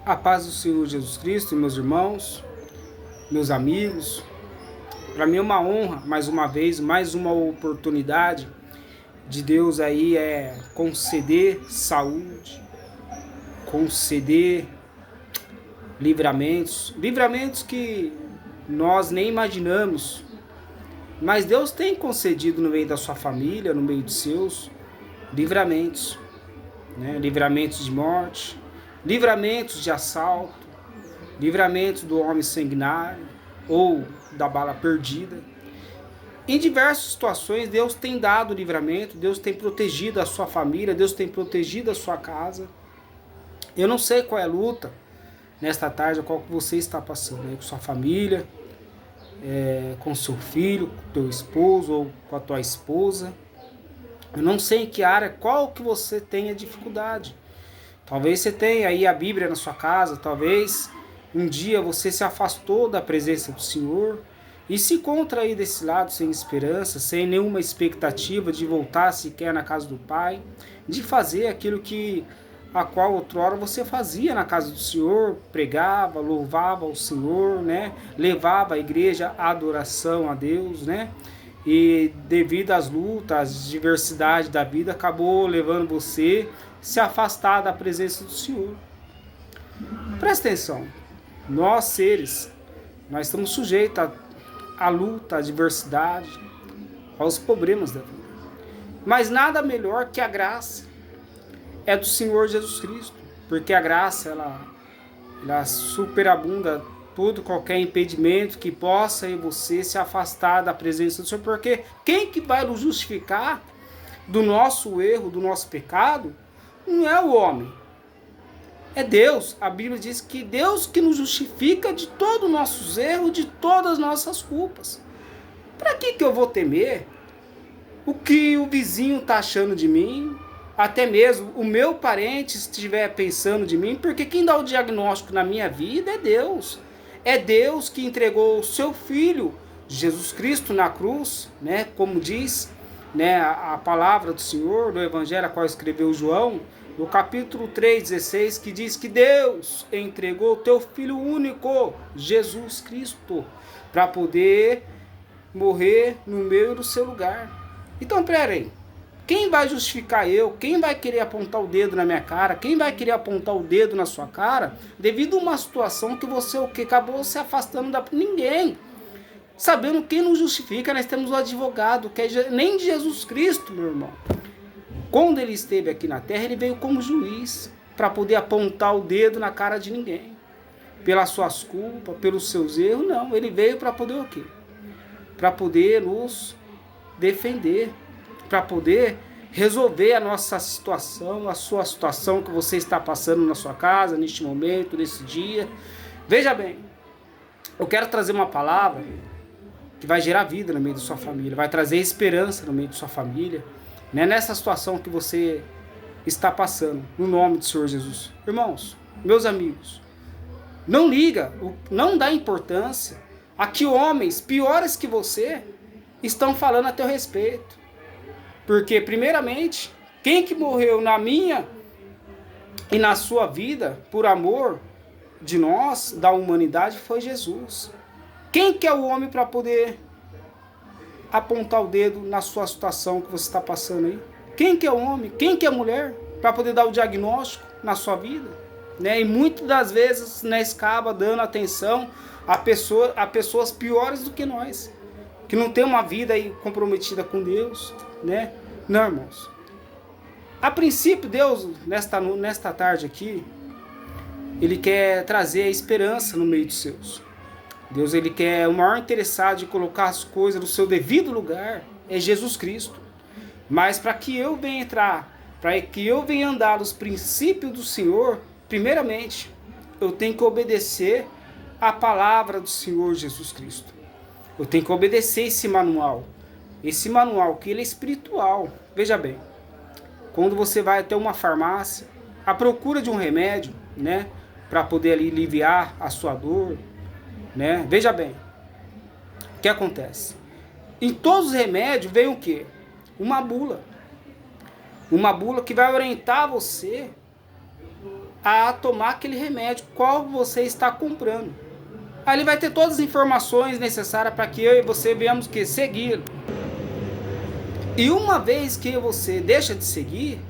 A paz do Senhor Jesus Cristo, meus irmãos, meus amigos. Para mim é uma honra, mais uma vez, mais uma oportunidade de Deus aí conceder saúde, conceder livramentos que nós nem imaginamos, mas Deus tem concedido no meio da sua família, no meio de seus livramentos, né? Livramentos de morte, livramentos de assalto, livramentos do homem sanguinário ou da bala perdida. Em diversas situações, Deus tem dado livramento, Deus tem protegido a sua família, Deus tem protegido a sua casa. Eu não sei qual é a luta nesta tarde, qual que você está passando aí com sua família, com seu filho, com teu esposo ou com a tua esposa. Eu não sei em que área, qual que você tenha dificuldade. Talvez você tenha aí a Bíblia na sua casa, talvez um dia você se afastou da presença do Senhor e se encontra aí desse lado sem esperança, sem nenhuma expectativa de voltar sequer na casa do Pai, de fazer aquilo a qual outrora você fazia na casa do Senhor, pregava, louvava o Senhor, né? Levava a igreja à adoração a Deus, né? E devido às lutas, às diversidades da vida, acabou levando você a se afastar da presença do Senhor. Presta atenção, nós seres, nós estamos sujeitos à luta, à adversidade, aos problemas da vida. Mas nada melhor que a graça é do Senhor Jesus Cristo, porque a graça ela superabunda todo qualquer impedimento que possa em você se afastar da presença do Senhor, porque quem que vai nos justificar do nosso erro, do nosso pecado, não é o homem, é Deus. A Bíblia diz que Deus que nos justifica de todos os nossos erros, de todas as nossas culpas. Para que eu vou temer o que o vizinho está achando de mim, até mesmo o meu parente estiver pensando de mim, porque quem dá o diagnóstico na minha vida é Deus. É Deus que entregou o seu Filho, Jesus Cristo, na cruz, né? Como diz, né, a palavra do Senhor, no Evangelho a qual escreveu João, no capítulo 3,16, que diz que Deus entregou o teu Filho único, Jesus Cristo, para poder morrer no meu e no seu lugar. Então, peraí. Quem vai justificar eu? Quem vai querer apontar o dedo na minha cara? Quem vai querer apontar o dedo na sua cara? Devido a uma situação que você acabou se afastando da ninguém. Sabendo quem nos justifica, nós temos o advogado, que é nem Jesus Cristo, meu irmão. Quando ele esteve aqui na terra, ele veio como juiz, para poder apontar o dedo na cara de ninguém. Pelas suas culpas, pelos seus erros, não. Ele veio para poder o quê? Para poder nos defender, para poder resolver a nossa situação, a sua situação que você está passando na sua casa, neste momento, nesse dia. Veja bem, eu quero trazer uma palavra que vai gerar vida no meio da sua família, vai trazer esperança no meio da sua família, né? Nessa situação que você está passando, no nome do Senhor Jesus. Irmãos, meus amigos, não liga, não dá importância a que homens piores que você estão falando a teu respeito. Porque, primeiramente, quem que morreu na minha e na sua vida, por amor de nós, da humanidade, foi Jesus. Quem que é o homem para poder apontar o dedo na sua situação que você está passando aí? Quem que é o homem? Quem que é a mulher para poder dar o diagnóstico na sua vida? Né? E muitas das vezes nós acaba dando atenção a pessoas piores do que nós, que não tem uma vida aí comprometida com Deus, né? Não, irmãos. A princípio, Deus, nesta tarde aqui, Ele quer trazer a esperança no meio dos seus. Deus, Ele quer, o maior interessado em colocar as coisas no seu devido lugar é Jesus Cristo. Mas para que eu venha entrar, para que eu venha andar nos princípios do Senhor, primeiramente, eu tenho que obedecer a palavra do Senhor Jesus Cristo. Eu tenho que obedecer esse manual que ele é espiritual. Veja bem, quando você vai até uma farmácia, à procura de um remédio, né, para poder ali aliviar a sua dor, né? Veja bem, o que acontece? Em todos os remédios vem o quê? Uma bula que vai orientar você a tomar aquele remédio, qual você está comprando. Aí ele vai ter todas as informações necessárias para que eu e você venhamos que seguir. E uma vez que você deixa de seguir,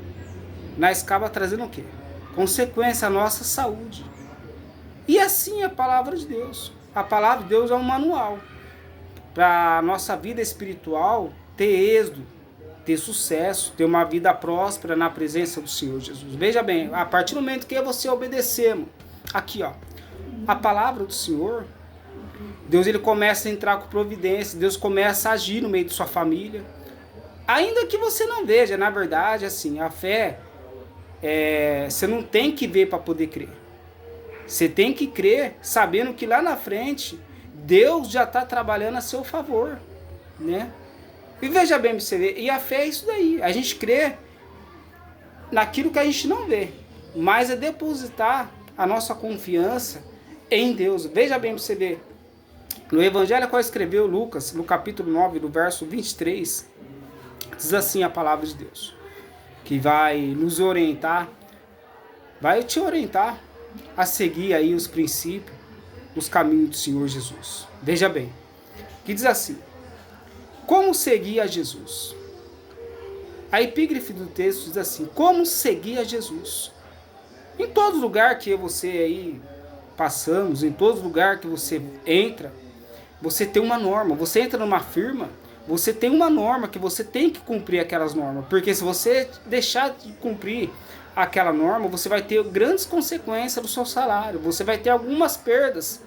nós acaba trazendo o quê? Consequência à nossa saúde. E assim é a palavra de Deus. A palavra de Deus é um manual para a nossa vida espiritual ter êxito, ter sucesso, ter uma vida próspera na presença do Senhor Jesus. Veja bem, a partir do momento que você obedecemos, aqui ó, a palavra do Senhor, Deus ele começa a entrar com providência, Deus começa a agir no meio de sua família. Ainda que você não veja, na verdade, assim, a fé, você não tem que ver para poder crer. Você tem que crer sabendo que lá na frente, Deus já está trabalhando a seu favor, né? E veja bem para você ver, e a fé é isso daí, a gente crê naquilo que a gente não vê, mas é depositar a nossa confiança em Deus. Veja bem para você ver, no evangelho qual escreveu Lucas, no capítulo 9, do verso 23, diz assim a palavra de Deus, que vai nos orientar, vai te orientar a seguir aí os princípios, os caminhos do Senhor Jesus. Veja bem, que diz assim, como seguir a Jesus? A epígrafe do texto diz assim, como seguir a Jesus? Em todo lugar que você aí passamos, em todo lugar que você entra, você tem uma norma. Você entra numa firma, você tem uma norma que você tem que cumprir aquelas normas. Porque se você deixar de cumprir aquela norma, você vai ter grandes consequências do seu salário. Você vai ter algumas perdas,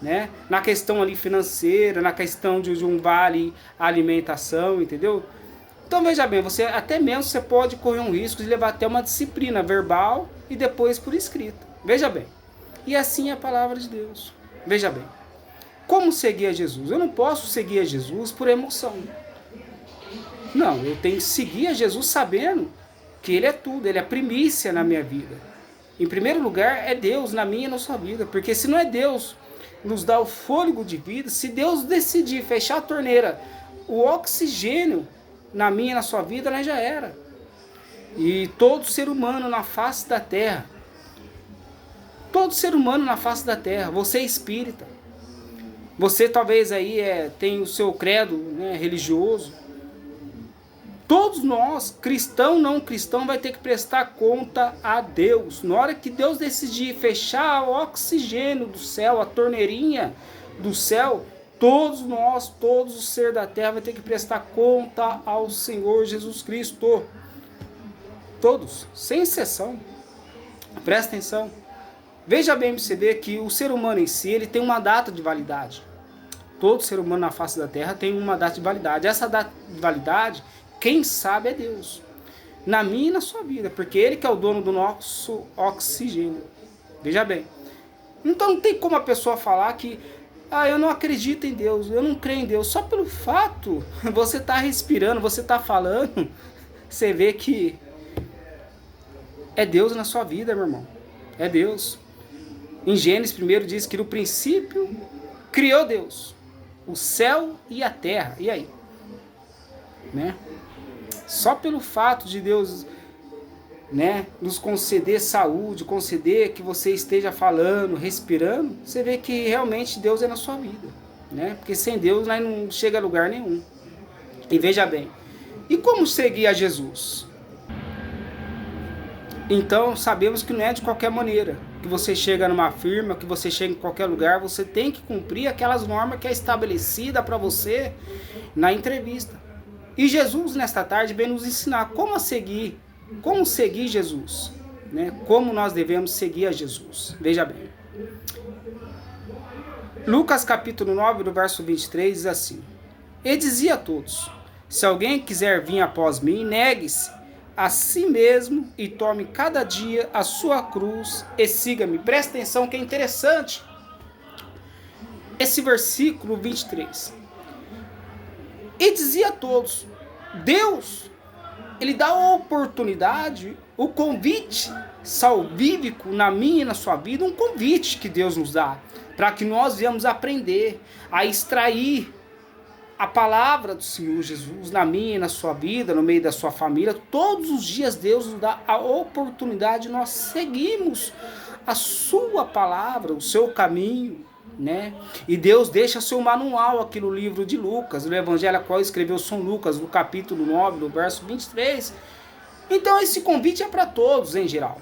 né? Na questão ali financeira, na questão de um vale alimentação, entendeu? Então veja bem, você até mesmo você pode correr um risco de levar até uma disciplina verbal e depois por escrito. Veja bem. E assim é a palavra de Deus. Veja bem. Como seguir a Jesus? Eu não posso seguir a Jesus por emoção. Não, eu tenho que seguir a Jesus sabendo que Ele é tudo, Ele é primícia na minha vida. Em primeiro lugar, é Deus na minha e na sua vida. Porque se não é Deus nos dá o fôlego de vida, se Deus decidir fechar a torneira, o oxigênio na minha e na sua vida, né, já era. E todo ser humano na face da terra, todo ser humano na face da terra, você é espírita, você talvez aí tem o seu credo, né, religioso, todos nós, cristão não cristão, vai ter que prestar conta a Deus. Na hora que Deus decidir fechar o oxigênio do céu, a torneirinha do céu, todos nós, todos os seres da terra, vai ter que prestar conta ao Senhor Jesus Cristo. Todos, sem exceção. Presta atenção. Veja bem para você ver que o ser humano em si, ele tem uma data de validade. Todo ser humano na face da terra tem uma data de validade. Essa data de validade, quem sabe é Deus, na minha e na sua vida, porque Ele que é o dono do nosso oxigênio. Veja bem, então não tem como a pessoa falar que eu não acredito em Deus, eu não creio em Deus, só pelo fato, você está respirando, você está falando, você vê que é Deus na sua vida, meu irmão, é Deus. Em Gênesis 1 diz que no princípio criou Deus, o céu e a terra, e aí? Né? Só pelo fato de Deus, né, nos conceder saúde, conceder que você esteja falando, respirando, você vê que realmente Deus é na sua vida, né? Porque sem Deus nós não chega a lugar nenhum. E veja bem, e como seguir a Jesus? Então sabemos que não é de qualquer maneira que você chega numa firma, que você chega em qualquer lugar, você tem que cumprir aquelas normas que é estabelecida para você na entrevista. E Jesus, nesta tarde, vem nos ensinar como seguir Jesus, né? Como nós devemos seguir a Jesus. Veja bem. Lucas capítulo 9, do verso 23, diz assim, e dizia a todos, se alguém quiser vir após mim, negue-se a si mesmo e tome cada dia a sua cruz e siga-me. Presta atenção que é interessante esse versículo 23. E dizia a todos, Deus, Ele dá a oportunidade, o convite salvífico na minha e na sua vida, um convite que Deus nos dá, para que nós venhamos aprender a extrair a palavra do Senhor Jesus na minha e na sua vida, no meio da sua família, todos os dias Deus nos dá a oportunidade de nós seguirmos a sua palavra, o seu caminho, né? E Deus deixa seu manual aqui no livro de Lucas, no evangelho a qual escreveu São Lucas, no capítulo 9, no verso 23. Então esse convite é para todos em geral.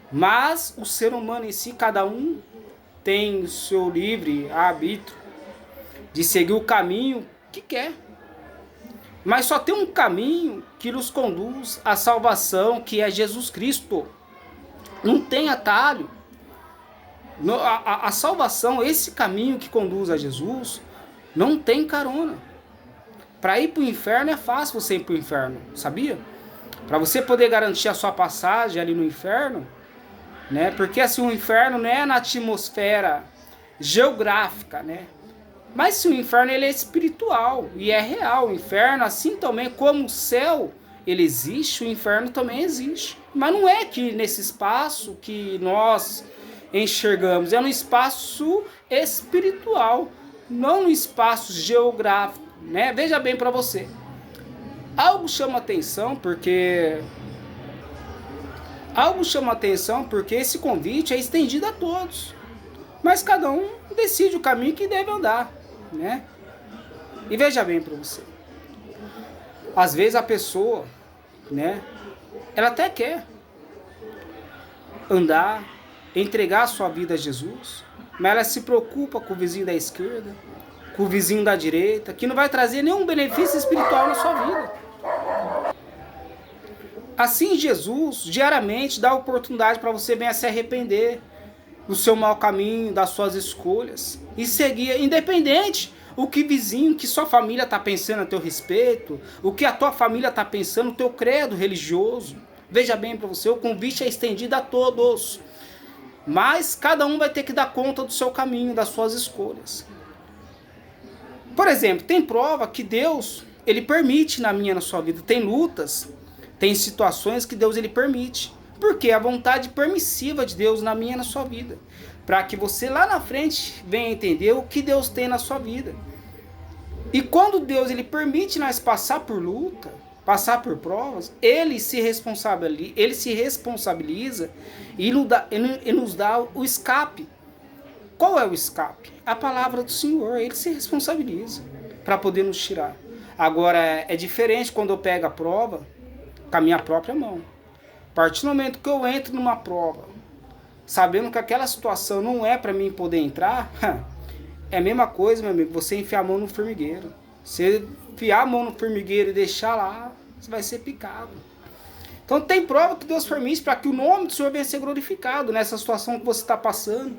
Mas o ser humano em si, cada um tem o seu livre arbítrio de seguir o caminho que quer. Mas só tem um caminho que nos conduz à salvação, que é Jesus Cristo. Não tem atalho. A salvação, esse caminho que conduz a Jesus, não tem carona. Para ir para o inferno é fácil você ir para o inferno, sabia? Para você poder garantir a sua passagem ali no inferno, né? Porque assim, o inferno não é na atmosfera geográfica, né? Mas se o inferno ele é espiritual e é real, o inferno, assim também como o céu ele existe, o inferno também existe. Mas não é que nesse espaço que nós enxergamos, é no espaço espiritual, não no espaço geográfico, né? Veja bem para você. Algo chama atenção porque esse convite é estendido a todos. Mas cada um decide o caminho que deve andar, né? E veja bem para você. Às vezes a pessoa, né, ela até quer andar, entregar a sua vida a Jesus, mas ela se preocupa com o vizinho da esquerda, com o vizinho da direita, que não vai trazer nenhum benefício espiritual na sua vida. Assim, Jesus diariamente dá oportunidade para você bem se arrepender do seu mau caminho, das suas escolhas e seguir, independente o que vizinho, que sua família está pensando a teu respeito, o que a tua família está pensando, o teu credo religioso. Veja bem para você, o convite é estendido a todos, mas cada um vai ter que dar conta do seu caminho, das suas escolhas. Por exemplo, tem prova que Deus ele permite na minha e na sua vida, tem lutas, tem situações que Deus ele permite. Porque a vontade permissiva de Deus na minha e na sua vida. Para que você lá na frente venha entender o que Deus tem na sua vida. E quando Deus ele permite nós passar por luta, passar por provas, ele se responsabiliza e nos dá o escape. Qual é o escape? A palavra do Senhor, ele se responsabiliza para poder nos tirar. Agora é diferente quando eu pego a prova com a minha própria mão. A partir do momento que eu entro numa prova, sabendo que aquela situação não é para mim poder entrar, é a mesma coisa, meu amigo, você enfiar a mão no formigueiro. Você enfiar a mão no formigueiro e deixar lá, você vai ser picado. Então tem prova que Deus permite para que o nome do Senhor venha ser glorificado nessa situação que você está passando.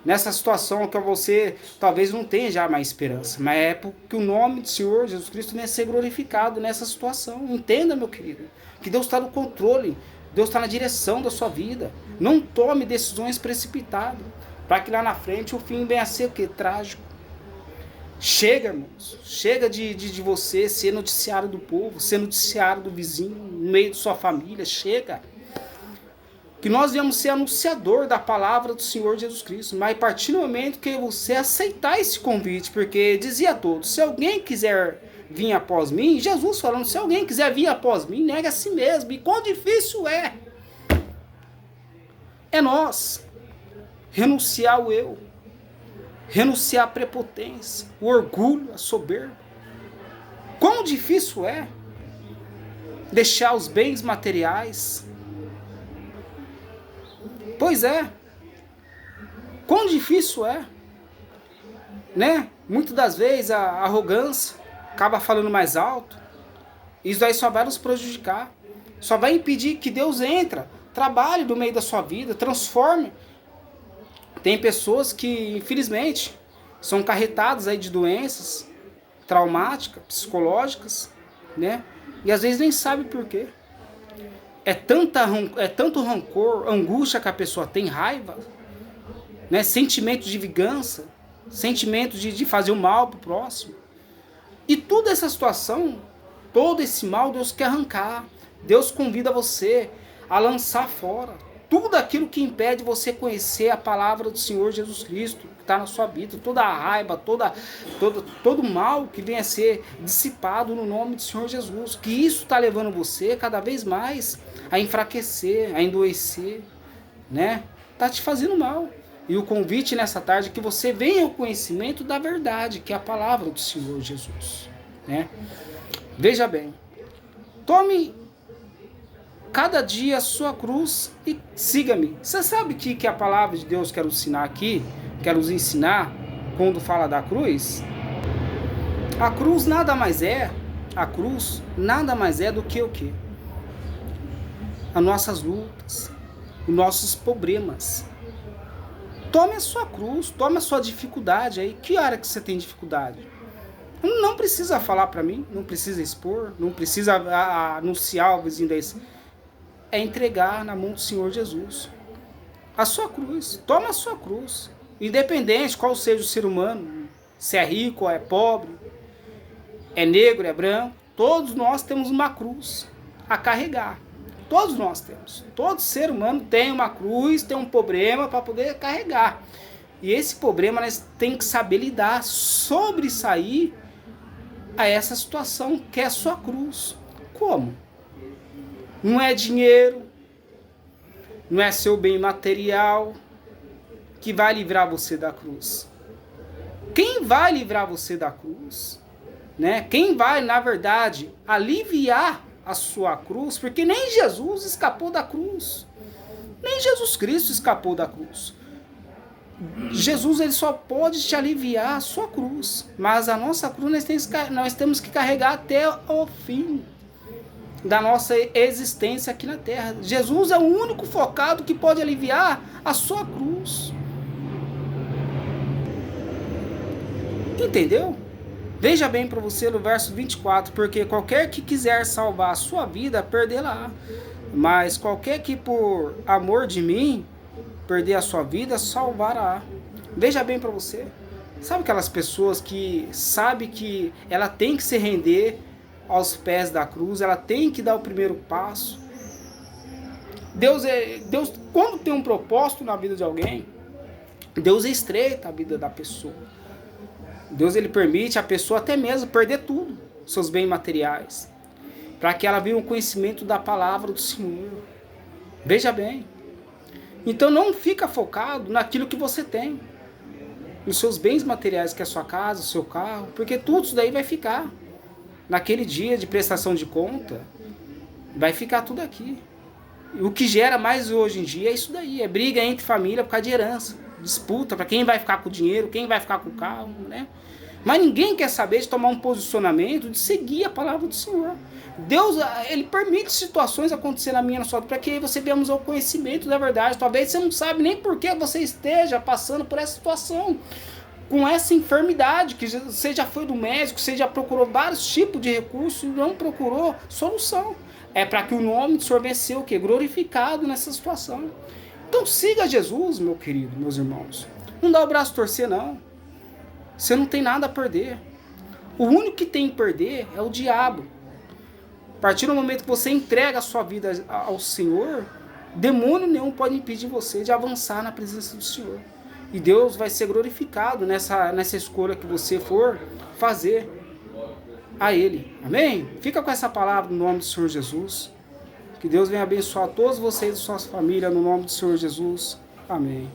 Nessa situação que você talvez não tenha já mais esperança, mas é porque o nome do Senhor Jesus Cristo venha ser glorificado nessa situação. Entenda, meu querido, que Deus está no controle, Deus está na direção da sua vida. Não tome decisões precipitadas, para que lá na frente o fim venha a ser o quê? Trágico. Chega, irmãos, chega de você ser noticiário do povo, ser noticiário do vizinho, no meio de sua família, chega. Que nós viemos ser anunciador da palavra do Senhor Jesus Cristo, mas a partir do momento que você aceitar esse convite, porque dizia a todos, se alguém quiser vir após mim, Jesus falando, se alguém quiser vir após mim, nega a si mesmo, e quão difícil é nós renunciar ao eu, renunciar à prepotência, o orgulho, a soberba. Quão difícil é deixar os bens materiais. Pois é. Quão difícil é, né? Muitas das vezes a arrogância acaba falando mais alto. Isso aí só vai nos prejudicar. Só vai impedir que Deus entre, trabalhe no meio da sua vida, transforme. Tem pessoas que, infelizmente, são carretadas aí de doenças traumáticas, psicológicas, né? E às vezes nem sabe por quê. É tanto rancor, angústia que a pessoa tem, raiva, né? Sentimento de vingança, sentimento de fazer o mal para o próximo. E toda essa situação, todo esse mal, Deus quer arrancar. Deus convida você a lançar fora. tudo aquilo que impede você conhecer a palavra do Senhor Jesus Cristo, que está na sua vida, toda a raiva, todo mal que venha a ser dissipado no nome do Senhor Jesus, que isso está levando você cada vez mais a enfraquecer, a endoecer, né? Está te fazendo mal. E o convite nessa tarde é que você venha ao conhecimento da verdade, que é a palavra do Senhor Jesus, né? Veja bem, tome cada dia a sua cruz e siga-me. Você sabe que a palavra de Deus quer nos ensinar aqui, quer nos ensinar quando fala da cruz? A cruz nada mais é do que o quê? As nossas lutas, os nossos problemas. Tome a sua cruz, tome a sua dificuldade aí. Que área que você tem dificuldade? Não precisa falar para mim, não precisa expor, não precisa anunciar ao vizinho desse. É entregar na mão do Senhor Jesus a sua cruz. Toma a sua cruz. Independente qual seja o ser humano, se é rico ou é pobre, é negro, é branco, todos nós temos uma cruz a carregar. Todos nós temos. Todo ser humano tem uma cruz, tem um problema para poder carregar. E esse problema nós temos que saber lidar, sobressair a essa situação que é a sua cruz. Como? Não é dinheiro, não é seu bem material que vai livrar você da cruz. Quem vai livrar você da cruz, né? Quem vai, na verdade, aliviar a sua cruz, porque nem Jesus escapou da cruz. Nem Jesus Cristo escapou da cruz. Jesus, ele só pode te aliviar a sua cruz, mas a nossa cruz nós temos que carregar até o fim da nossa existência aqui na terra. Jesus é o único focado que pode aliviar a sua cruz. Entendeu? Veja bem para você no verso 24, porque qualquer que quiser salvar a sua vida, perdê-la. Mas qualquer que por amor de mim perder a sua vida, salvará. Veja bem para você. Sabe aquelas pessoas que sabe que ela tem que se render aos pés da cruz, ela tem que dar o primeiro passo. Deus, quando tem um propósito na vida de alguém, Deus estreita a vida da pessoa. Deus, ele permite a pessoa até mesmo perder tudo, seus bens materiais, para que ela venha o conhecimento da palavra do Senhor. Veja bem. Então não fica focado naquilo que você tem, nos seus bens materiais, que é a sua casa, o seu carro, porque tudo isso daí vai ficar. Naquele dia de prestação de conta, vai ficar tudo aqui. O que gera mais hoje em dia é isso daí, é briga entre família por causa de herança, disputa para quem vai ficar com o dinheiro, quem vai ficar com o carro, né? Mas ninguém quer saber de tomar um posicionamento, de seguir a palavra do Senhor. Deus, ele permite situações acontecer na minha, na sua vida, para que você venhamos ao conhecimento da verdade. Talvez você não sabe nem por que você esteja passando por essa situação, com essa enfermidade, que você já foi do médico, você já procurou vários tipos de recursos e não procurou solução. É para que o nome do Senhor venha ser o quê? Glorificado nessa situação. Então siga Jesus, meu querido, meus irmãos. Não dá o braço a torcer, não. Você não tem nada a perder. O único que tem a perder é o diabo. A partir do momento que você entrega a sua vida ao Senhor, demônio nenhum pode impedir você de avançar na presença do Senhor. E Deus vai ser glorificado nessa escolha que você for fazer a Ele. Amém? Fica com essa palavra no nome do Senhor Jesus. Que Deus venha abençoar todos vocês e suas famílias no nome do Senhor Jesus. Amém.